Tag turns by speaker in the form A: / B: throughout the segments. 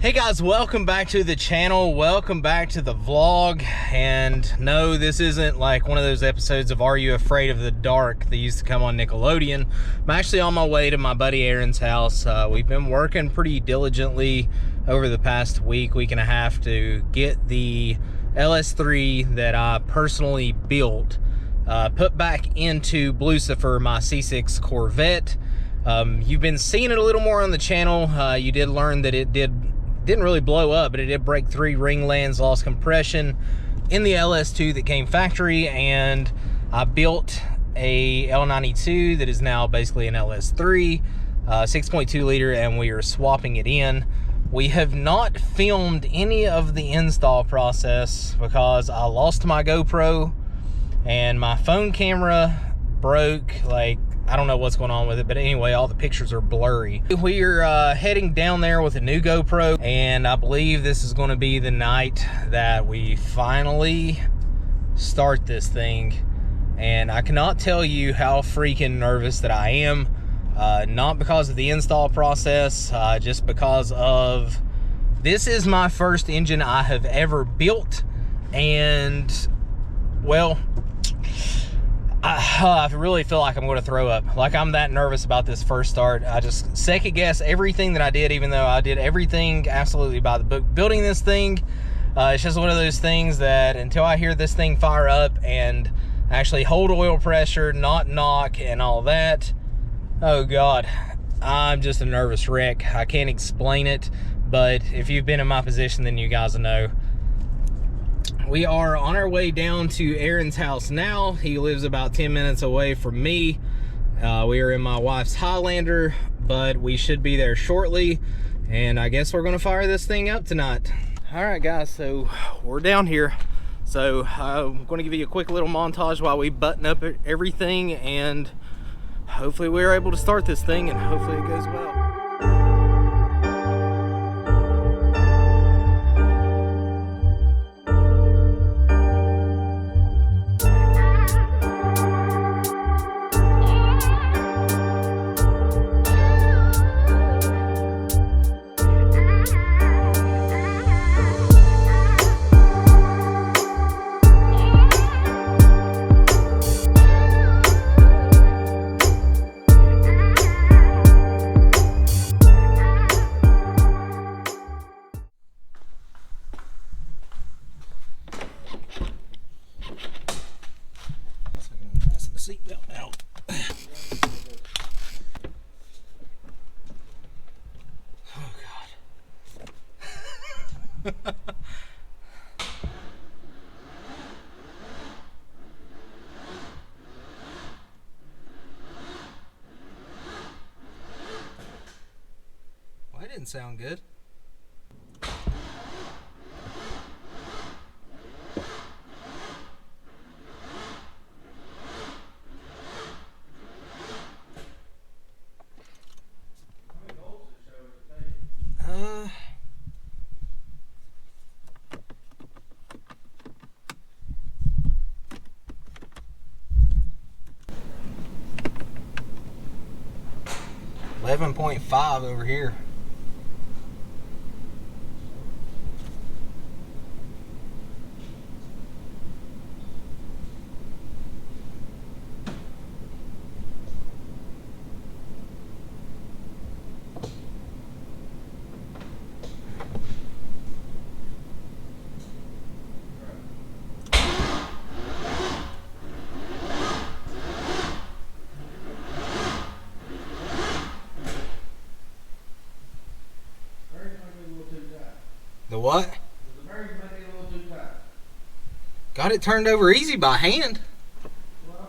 A: Hey guys, welcome back to the channel. Welcome back to the vlog. And no, this isn't like one of those episodes of Are You Afraid of the Dark that used to come on Nickelodeon. I'm actually on my way to my buddy Aaron's house. We've been working pretty diligently over the past week and a half to get the LS3 that I personally built put back into Lucifer, my C6 Corvette. You've been seeing it a little more on the channel. You did learn that it didn't really blow up, but it did break 3 ring lands, lost compression in the LS2 that came factory, and I built a L92 that is now basically an LS3, 6.2 liter, and we are swapping it in. We have not filmed any of the install process because I lost my GoPro and my phone camera broke. Like, I don't know what's going on with it, but anyway, all the pictures are blurry. We are heading down there with a new GoPro, and I believe this is going to be the night that we finally start this thing. And I cannot tell you how freaking nervous that I am. Not because of the install process, just because of this is my first engine I have ever built, and well, I really feel like I'm going to throw up. Like, I'm that nervous about this first start. I just second guess everything that I did, even though I did everything absolutely by the book. Building this thing, it's just one of those things that until I hear this thing fire up and actually hold oil pressure, not knock and all that, oh God, I'm just a nervous wreck. I can't explain it, but if you've been in my position, then you guys know. We are on our way down to Aaron's house now. He lives about 10 minutes away from me. We are in my wife's Highlander, but we should be there shortly. And I guess we're gonna fire this thing up tonight. All right, guys, so we're down here. So I'm gonna give you a quick little montage while we button up everything, and hopefully we're able to start this thing, and hopefully it goes well. 'Didn't sound good. .5 over here. The what? The bearings might be a little too tight. Got it turned over easy by hand. Well,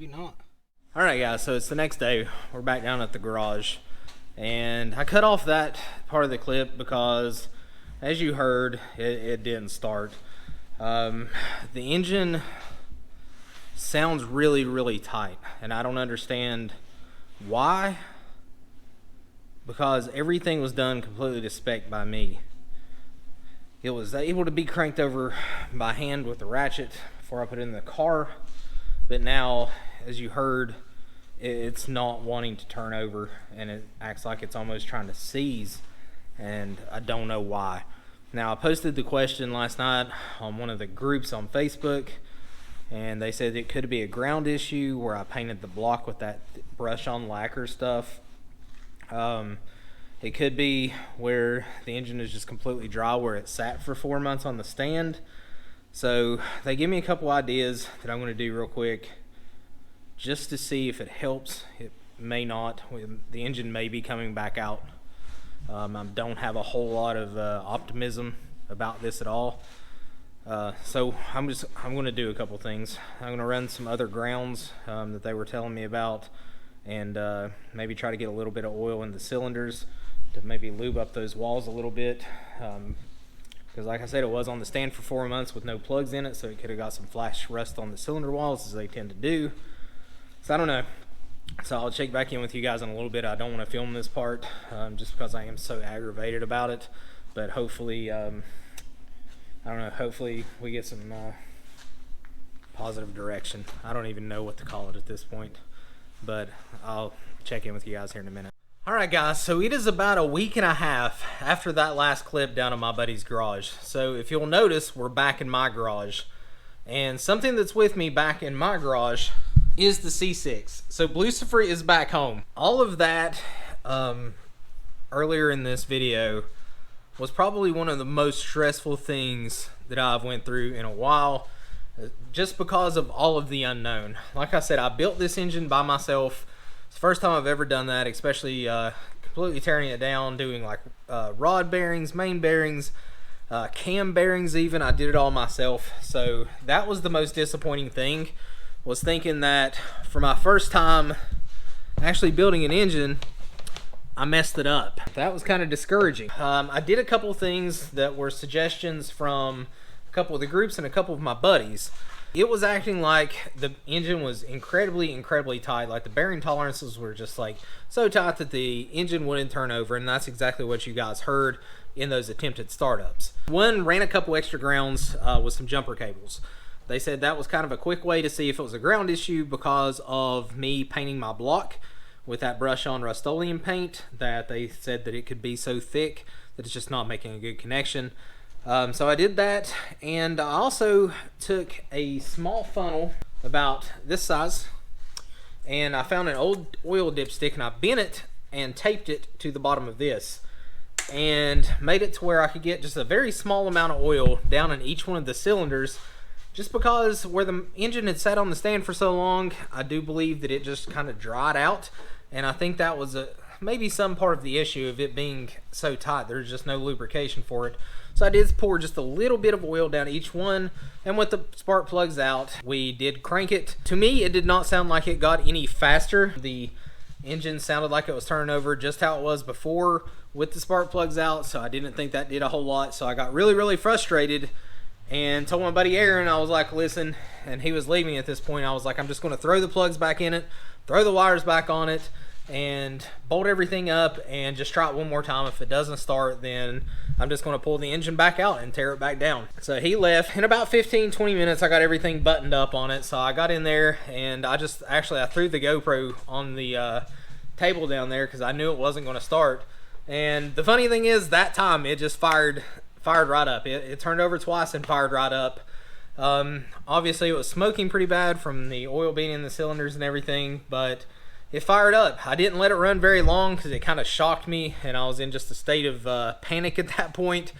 A: maybe not. All right, guys, so it's the next day. We're back down at the garage, and I cut off that part of the clip because as you heard, it didn't start. The engine sounds really, really tight, and I don't understand why, because everything was done completely to spec by me. It was able to be cranked over by hand with the ratchet before I put it in the car, but now, as you heard, it's not wanting to turn over, and it acts like it's almost trying to seize, and I don't know why. Now, I posted the question last night on one of the groups on Facebook, and they said it could be a ground issue where I painted the block with that brush-on lacquer stuff. It could be where the engine is just completely dry, where it sat for 4 months on the stand. So they give me a couple ideas that I'm going to do real quick just to see if it helps. It may not. The engine may be coming back out. I don't have a whole lot of optimism about this at all. So I'm going to do a couple things. I'm going to run some other grounds that they were telling me about, and maybe try to get a little bit of oil in the cylinders to maybe lube up those walls a little bit. Because like I said, it was on the stand for 4 months with no plugs in it, so it could have got some flash rust on the cylinder walls, as they tend to do. So I don't know. So I'll check back in with you guys in a little bit. I don't want to film this part just because I am so aggravated about it. But hopefully, I don't know, hopefully we get some positive direction. I don't even know what to call it at this point. But I'll check in with you guys here in a minute. Alright guys, so it is about a week and a half after that last clip down in my buddy's garage. So if you'll notice, we're back in my garage. And something that's with me back in my garage is the C6. So Lucifer is back home. All of that earlier in this video was probably one of the most stressful things that I've went through in a while, just because of all of the unknown. Like I said, I built this engine by myself. It's the first time I've ever done that, especially completely tearing it down, doing like rod bearings, main bearings, cam bearings even. I did it all myself. So that was the most disappointing thing, was thinking that for my first time actually building an engine, I messed it up. That was kind of discouraging. I did a couple things that were suggestions from a couple of the groups and a couple of my buddies. It was acting like the engine was incredibly tight. Like the bearing tolerances were just like so tight that the engine wouldn't turn over, and that's exactly what you guys heard in those attempted startups. One ran a couple extra grounds with some jumper cables. They said that was kind of a quick way to see if it was a ground issue because of me painting my block with that brush-on Rust-Oleum paint, that they said that it could be so thick that it's just not making a good connection. So I did that, and I also took a small funnel about this size, and I found an old oil dipstick, and I bent it and taped it to the bottom of this, and made it to where I could get just a very small amount of oil down in each one of the cylinders, just because where the engine had sat on the stand for so long, I do believe that it just kind of dried out, and I think that was maybe some part of the issue of it being so tight. There's just no lubrication for it. So I did pour just a little bit of oil down each one, and with the spark plugs out, we did crank it. To me, it did not sound like it got any faster. The engine sounded like it was turning over just how it was before with the spark plugs out, so I didn't think that did a whole lot. So I got really frustrated and told my buddy Aaron, I was like, listen, and he was leaving at this point, I was like, I'm just going to throw the plugs back in it, throw the wires back on it, and bolt everything up and just try it one more time. If it doesn't start, then I'm just going to pull the engine back out and tear it back down. So he left. In about 15-20 minutes, I got everything buttoned up on it. So I got in there, and I threw the GoPro on the table down there because I knew it wasn't going to start. And the funny thing is, that time it just fired right up. It turned over twice and fired right up. Obviously it was smoking pretty bad from the oil being in the cylinders and everything, but it fired up. I didn't let it run very long because it kind of shocked me, and I was in just a state of panic at that point.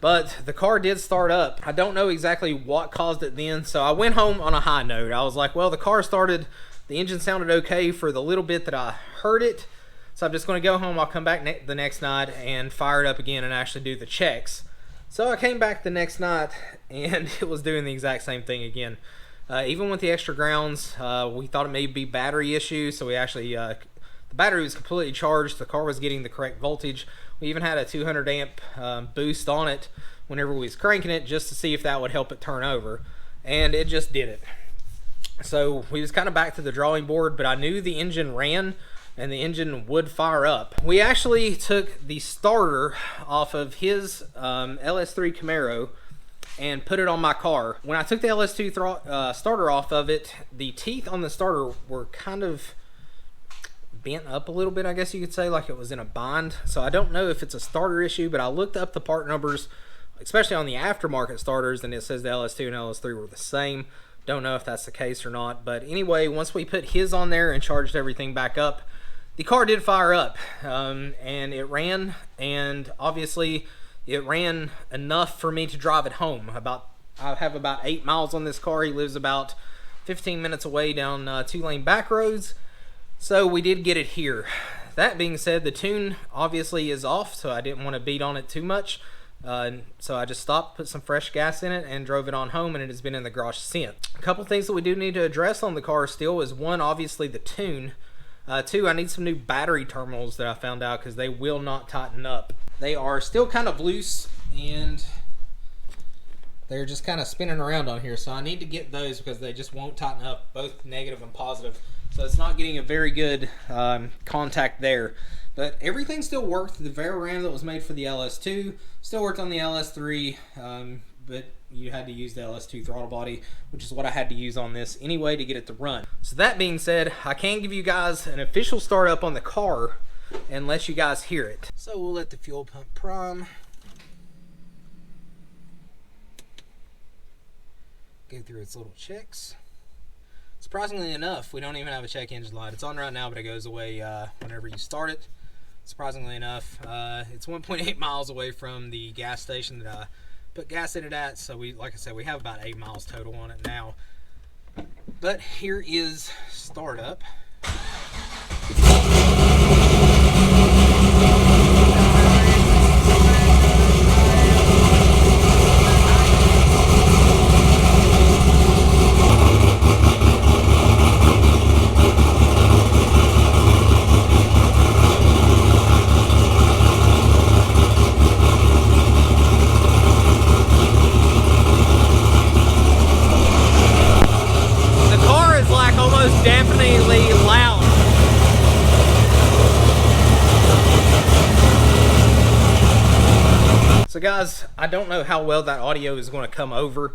A: But the car did start up. I don't know exactly what caused it then, so I went home on a high note. I was like, well, the car started, the engine sounded okay for the little bit that I heard it, so I'm just going to go home. I'll come back the next night and fire it up again and actually do the checks. So I came back the next night, and it was doing the exact same thing again. Even with the extra grounds, we thought it may be battery issue, so we actually, the battery was completely charged, the car was getting the correct voltage. We even had a 200 amp boost on it whenever we was cranking it, just to see if that would help it turn over, and it just did it. So we was kind of back to the drawing board, but I knew the engine ran and the engine would fire up. We actually took the starter off of his LS3 Camaro and put it on my car. When I took the LS2 starter off of it, the teeth on the starter were kind of bent up a little bit, I guess you could say, like it was in a bind. So I don't know if it's a starter issue, but I looked up the part numbers, especially on the aftermarket starters, and it says the LS2 and LS3 were the same. Don't know if that's the case or not, but anyway, once we put his on there and charged everything back up, the car did fire up, and it ran, and obviously it ran enough for me to drive it home. I have about 8 miles on this car. He lives about 15 minutes away down 2-lane back roads, so we did get it here. That being said, the tune obviously is off, so I didn't want to beat on it too much. So I just stopped, put some fresh gas in it, and drove it on home, and it has been in the garage since. A couple things that we do need to address on the car still is, one, obviously the tune. Two, I need some new battery terminals that I found out, because they will not tighten up. They are still kind of loose, and they're just kind of spinning around on here, so I need to get those because they just won't tighten up, both negative and positive. So it's not getting a very good contact there. But everything still worked. The Vero ram that was made for the LS2 still worked on the LS3, but you had to use the LS2 throttle body, which is what I had to use on this anyway to get it to run. So that being said, I can give you guys an official startup on the car and let you guys hear it. So we'll let the fuel pump prime. Go through its little checks. Surprisingly enough, we don't even have a check engine light. It's on right now, but it goes away whenever you start it. Surprisingly enough, it's 1.8 miles away from the gas station that I put gas in it at. So we, like I said, we have about 8 miles total on it now. But here is startup. Definitely loud. So guys, I don't know how well that audio is going to come over,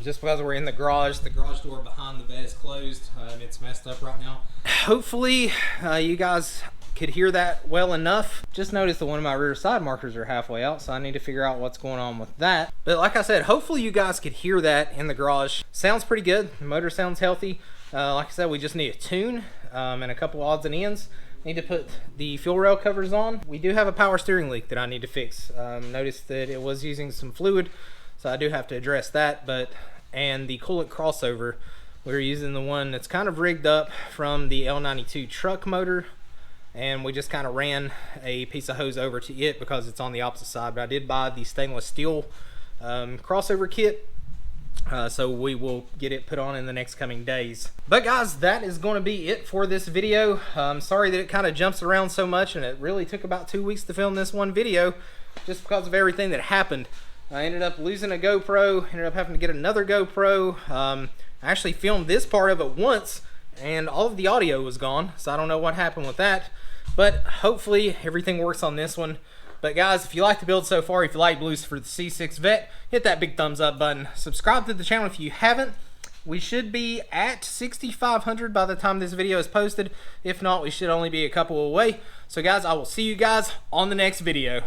A: just because we're in the garage door behind the vet is closed. It's messed up right now. Hopefully you guys could hear that well enough. Just noticed that one of my rear side markers are halfway out, so I need to figure out what's going on with that. But like I said, hopefully you guys could hear that in the garage. Sounds pretty good. The motor sounds healthy. Like I said, we just need a tune and a couple odds and ends. Need to put the fuel rail covers on. We do have a power steering leak that I need to fix. Noticed that it was using some fluid, so I do have to address that. And the coolant crossover, we're using the one that's kind of rigged up from the L92 truck motor, and we just kind of ran a piece of hose over to it because it's on the opposite side. But I did buy the stainless steel crossover kit. So we will get it put on in the next coming days. But guys, that is going to be it for this video. Sorry that it kind of jumps around so much, and it really took about 2 weeks to film this one video just because of everything that happened. I ended up losing a GoPro, ended up having to get another GoPro. I actually filmed this part of it once and all of the audio was gone, so I don't know what happened with that, but hopefully everything works on this one. But guys, if you like the build so far, if you like blues for the C6 Vet, hit that big thumbs up button. Subscribe to the channel if you haven't. We should be at 6,500 by the time this video is posted. If not, we should only be a couple away. So guys, I will see you guys on the next video.